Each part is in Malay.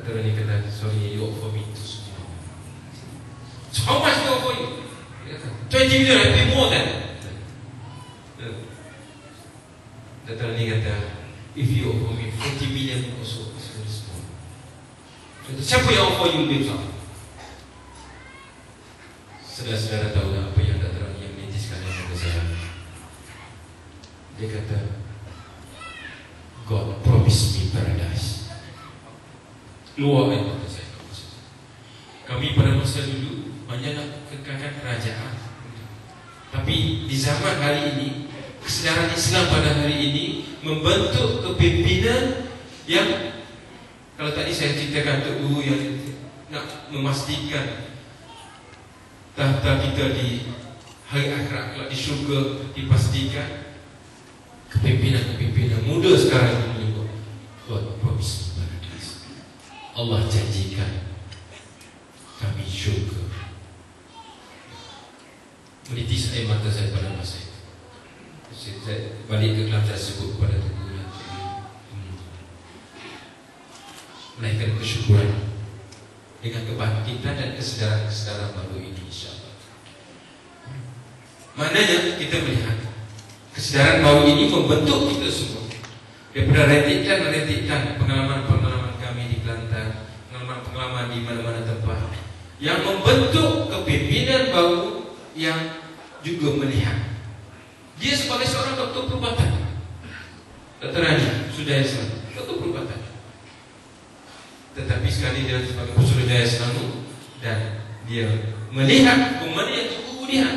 Doktor ni kata, sorry, you offer me too small. So how much to offer you? 20 million, I pay more than. Doktor ni kata, if you offer me 40 million also, it's very small. Kata, siapa yang offer you lebih besar? Saudara-saudara tahu tak apa yang doktor ni yang meniti sekalian kata saya? Dia kata, God promised me paradise. Luar ayat kata saya. Kami pada masa dulu hanya nak kekalkan kerajaan. Tapi di zaman hari ini, kesedaran Islam pada hari ini membentuk kepimpinan yang, kalau tadi saya ceritakan untuk guru yang nak memastikan tahta kita di hari akhirat, kalau di syurga dipastikan, kepimpinan-kepimpinan muda sekarang ini God promise paradise. Allah janjikan kami syurga. Menitis air mata saya pada masa itu. Saya balik ke kelas, saya sebut kepada tubuh menaikkan kesyukuran dengan kebangkitan dan kesedaran-kesedaran baru ini, insyaAllah. Maknanya kita melihat kesedaran baru ini membentuk kita semua. Daripada rentikan pengalaman-pengalaman kami di Kelantan, pengalaman-pengalaman di mana-mana tempat, yang membentuk kepimpinan baru yang juga melihat. Dia sebagai seorang doktor perubatan, Dr. Rani Sudaya Islam, doktor perubatan. Tetapi sekali dia sebagai Pusat Daya Islam dan dia melihat kemana yang cukup lihat.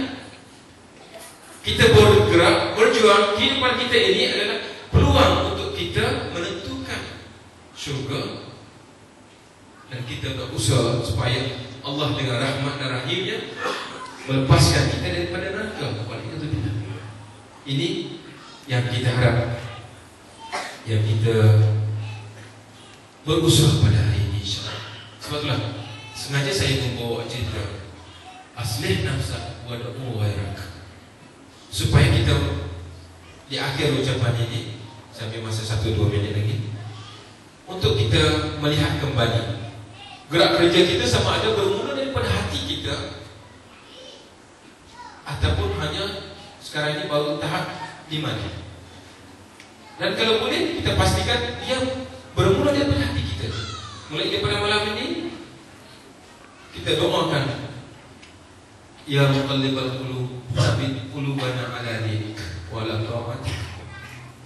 Kita bergerak, berjuang, kehidupan kita ini adalah peluang untuk kita menentukan syurga. Dan kita berusaha supaya Allah dengan rahmat dan rahimnya melepaskan kita daripada neraka. Ini yang kita harap, yang kita berusaha pada hari ini, insyaAllah. Sebab itulah sengaja saya membawa cerita aslih nafsak wa da'u ghairak, supaya kita di akhir ucapan ini, sampai masa 1-2 minit lagi, untuk kita melihat kembali gerak kerja kita sama ada bermula daripada hati kita ataupun hanya sekarang ini baru tahap di mana. Dan kalau boleh kita pastikan dia bermula daripada hati kita. Mulai daripada malam ini kita doakan, ya muqallibal qulub tsabbit qulubana ala dinik wa la ta'atik.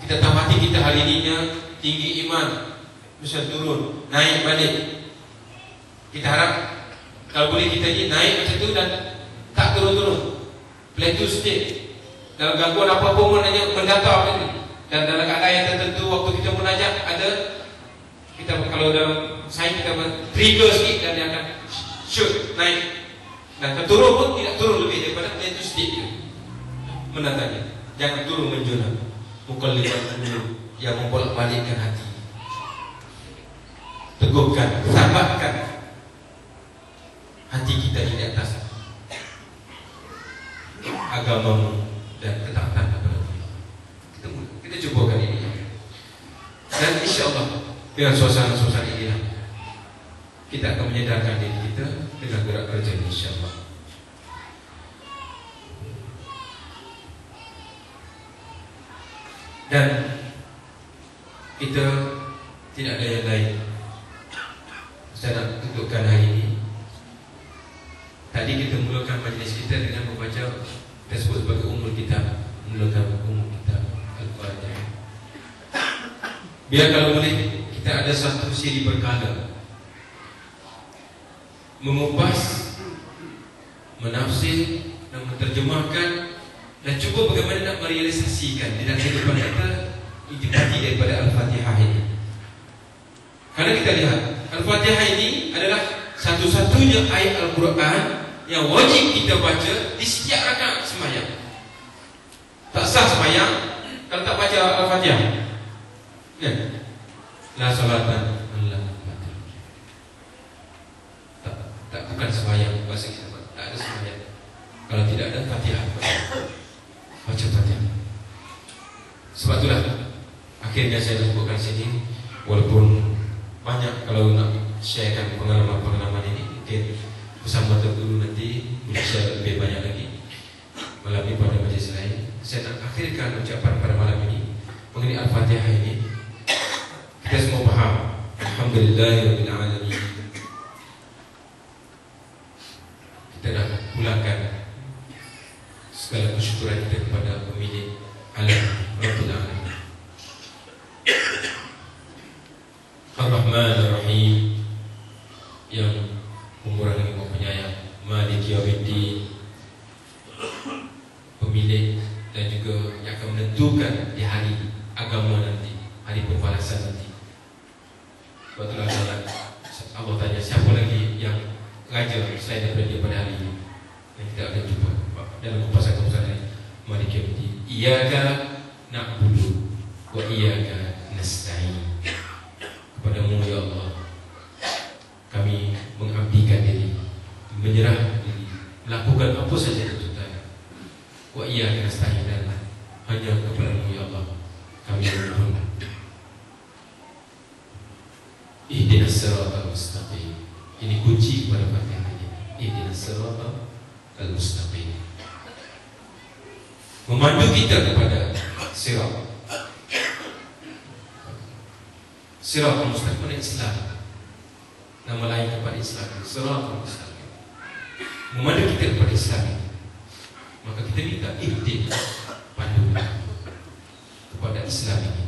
Kita tahu hati kita hari ininya tinggi iman, bisa turun, naik balik. Kita harap kalau boleh kita ni naik macam tu dan tak turun-turun, plateau state. Dalam gangguan apa-apa pun hanya mendata ni. Dan dalam keadaan yang tertentu waktu kita munajat ada, kita kalau dalam sains kita trigger sikit dan dia akan shoot naik. Dan turun pun tidak turun lebih daripada plateau state tu. Menatanya, jangan turun menjuna. Muqallibal qulub, yang membolak-balikkan hati. Teguhkan, sabarkan hati kita di atas agamamu dan ketaatan kepada Allah. Kita cubakan ini. Dan insyaAllah dengan suasana-suasana ini kita akan menyedarkan diri kita dengan gerak kerja ini, insyaAllah. Dan kita tidak ada yang lain. Saya nak tutupkan hari ini. Tadi kita mulakan majlis kita dengan membaca, kita sebut sebagai umul kitab, mulakan umul kitab Al-Fatihah. Biar kalau boleh kita ada satu siri berkala, mengupas, menafsir dan menterjemahkan, dan cuba bagaimana nak merealisasikan di dalam kehidupan kita intisari daripada Al-Fatihah ini. Karena kita lihat Al-Fatihah ini adalah satu-satunya ayat Al-Quran yang wajib kita baca di setiap rakaat sembahyang. Tak sah sembahyang kalau tak baca Al-Fatihah. Kan? La salatan illa Al-Fatihah. Tak bukan sembahyang bahasa kita. Tak ada sembahyang kalau tidak ada Fatihah. Baca Fatihah. Sebab itulah akhirnya saya sebutkan sini, walaupun banyak kalau nak sharekan pengalaman-pengalaman ini. Mungkin bersama terdulu nanti boleh share lebih banyak lagi malam ini pada majlis lain. Saya nak akhirkan ucapan pada malam ini mengenai Al-Fatihah ini. Kita semua faham. Alhamdulillahirabbil alamin. Kita dah pulangkan segala kesyukuran kita kepada pemilik alam Rabbul Alamin. Ar-Rahman Ar-Rahim, yang pemurah lagi Maha Penyayang, Malik Yaumiddin, pemilik dan juga yang akan menentukan di hari agama nanti, hari pembalasan nanti. Sebab itulah Allah tanya siapa lagi yang raja selain daripada dia pada hari ini yang kita akan jumpa dalam kupasan-kupasan ini. Malik Yaumiddin, Iyyaka na'budu wa iyyaka nasta'in. Kepadamu ya Allah kami mengabdikan diri, menyerah diri, melakukan apa saja tuntutan. Wa iyyaka nasta'in, dan hanya kepadamu ya Allah kami memohon. Ihdinas siratal mustaqim. Ini kunci kepada Fatihah ini. Ihdinas siratal mustaqim. Memandu kita kepada sirat. Siratal mustaqim Islam. Nama lain kepada Islam, siratal mustaqim. Memandu kita kepada Islam. Maka kita minta ihdi, pandu kepada Islam ini.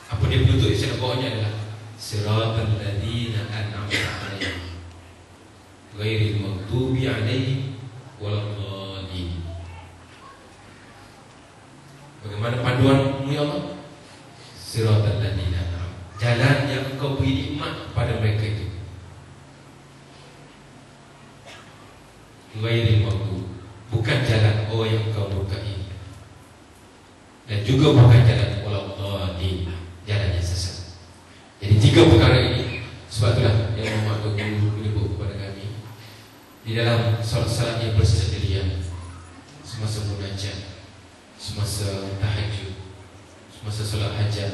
Apa dia penutup Islam bawahnya adalah siratal ladzina an'amta 'alaihim ghairil maghdubi 'alaihim waladdallin. Bagaimana panduanmu ya Allah? Siratal ladzina an'amta, jalan yang engkau beri nikmat kepada mereka itu. Ghairil maghdubi, bukan jalan orang yang engkau murkai, dan juga bukan jalan waladdallin, jalan yang sesat. Jadi tiga perkara ini. Sebab itulah yang Muhammad Guru menyebut kepada kami di dalam salat-salat yang bersendirian, semasa munajat, semasa tahajud, semasa solat hajat,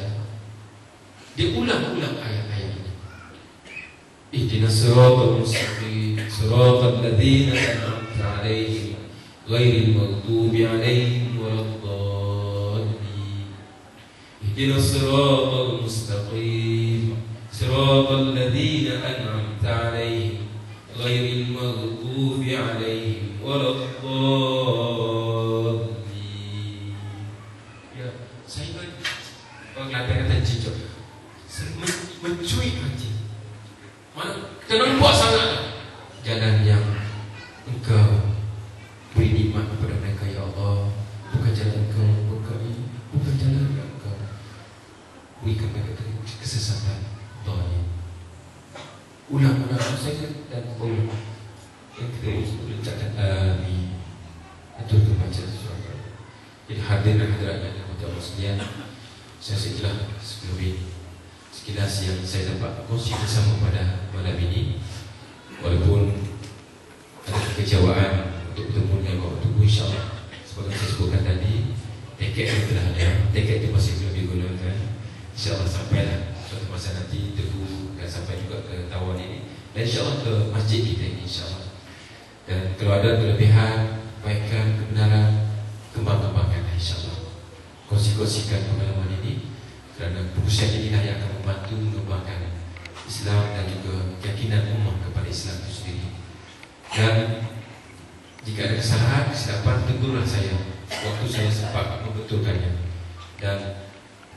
dia ulang-ulang ayat-ayat ini. Ihdinas siratal mustaqim, siratal ladzina an'amta 'alaihim ghairil maghdubi 'alaihim waladdallin. Ihdinas siratal mustaqim, siratal ladzina an'amta 'alaihim ghairil maghdubi 'alaihim waladdallin. Saya orang Kelantan kata cicok, mencuit hati. Mana kita nampak sangat jalan yang engkau beri nikmat kepada mereka ya Allah, bukan jalan engkau berkahi, bukan jalan yang engkau berikan mereka kesesatan. Dhalim. Ulang-ulang saya dan boleh yang kita ucapkan amin. Itu membaca sesuatu. Jadi hadirin hadirat yang Allah sekalian, saya sekilas sebelum ini, sekilas yang saya dapat kongsi bersama pada malam ini. Walaupun ada kekecewaan untuk bertemu dengan Bapak Tubuh, insyaAllah seperti saya sebutkan tadi, tiket itu telah ada, tiket itu masih belum digunakan. InsyaAllah sampailah suatu masa nanti Teguh akan sampai juga ke Tawan ini, dan insyaAllah ke masjid kita ini insyaAllah. Dan kalau ada kelebihan, kebaikan, kebenaran, kembang-kembangkan insyaAllah, kongsi-kongsikan pengalaman ini, kerana perusahaan inilah yang akan membantu mengembangkan Islam dan juga keyakinan ummah kepada Islam itu sendiri. Dan jika ada kesalahan, kesilapan, tegurlah saya waktu saya sempat membetulkannya, dan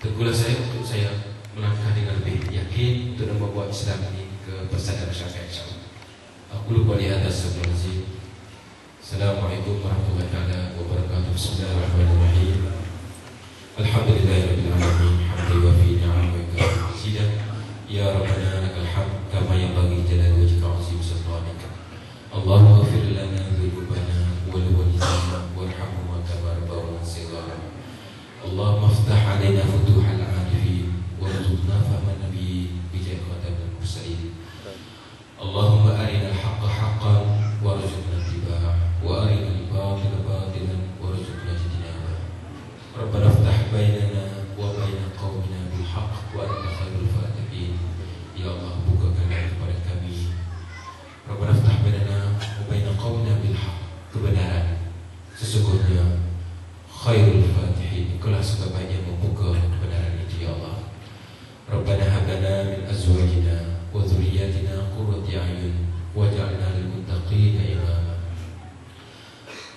tegurlah saya untuk saya melangkah dengan lebih yakin untuk membawa Islam ini ke persatuan masyarakat insyaAllah. Aku lupa lihat atas sebelum ini. Assalamualaikum warahmatullahi wabarakatuh. Bismillahirrahmanirrahim. Alhamdulillahirabbil alamin, hamdan wa fi ni'am wa ikram. Ya Rabbana lakal hamd kama yanbaghi jalali wajhika wa 'azimi sultanika. Allahumma ighfir lana dhunubana wal walidayna warhamhuma kama rabbawna shighara. Allahumma iftah 'alaina futuhal 'arifin warzuqna fahman nabiyyin bi jahi khatamil mursalin. Allahumma arina al-haqqa haqqan warzuqna ittiba'ah wa arina al-batila batilan warzuqna ijtinabah. Rabbana iftah bainana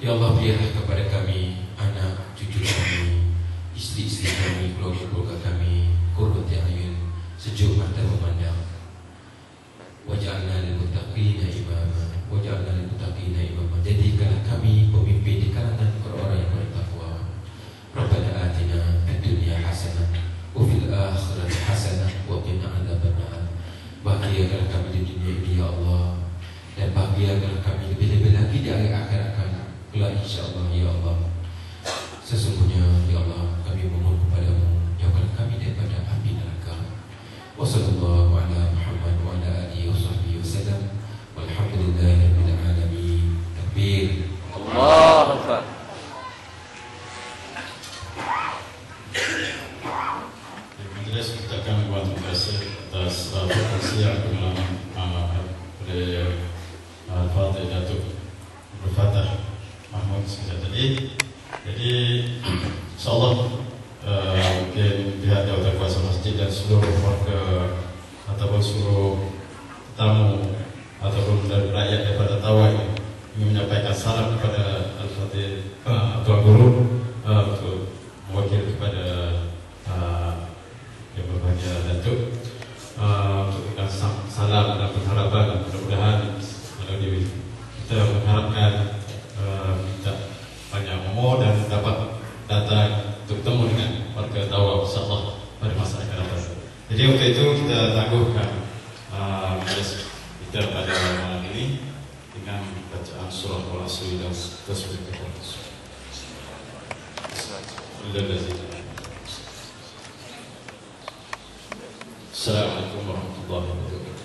Ya Allah, berilah kepada kami anak, cucu kami, isteri-isteri kami, keluarga-keluarga kami qurrata a'yun, sejuk mata memandang. Waj'alna lil muttaqina imama, waj'alna lil muttaqina imama. Jadikanlah kami pemimpin di kalangan orang-orang yang bertakwa. Rabbana atina fid dunya hasanah wa fil akhirati hasanah wa qina adzabannar. Bahagiakanlah kami di dunia ini ya Allah, dan bahagiakanlah kami lebih-lebih lagi di akhirat kami kelak insya-Allah ya Allah. Sesungguhnya ya Allah, kami memohon kepadamu, jauhkanlah kami daripada api neraka. Wa sallallahu ala Muhammad wa ala alihi wa sahbihi wasallam. Walhamdulillahirabbil alamin. Takbir. Allahu Akbar. Majelis kita kami buat terima kasih atas perkongsian pengalaman oleh Al-Fatih Datuk Berfatah Mahmud sejak tadi. Jadi insyaAllah mungkin pihak jawatan kuasa masjid dan seluruh warga ataupun seluruh tamu ataupun dari rakyat daripada Tawai ingin menyampaikan salam kepada Al-Fatih Tuan Guru untuk mewakili kepada yang berbahagia Datuk untuk salam dan pengharapan. Mudah-mudahan kita mengharapkan kita banyak umur dan dapat datang untuk bertemu dengan warga Tawau insyaAllah pada masa akan datang. Jadi untuk itu kita tangguhkan majlis kita pada malam ini dengan bacaan surah Al-Asr dan tasbih kepada Assalamualaikum warahmatullahi wabarakatuh.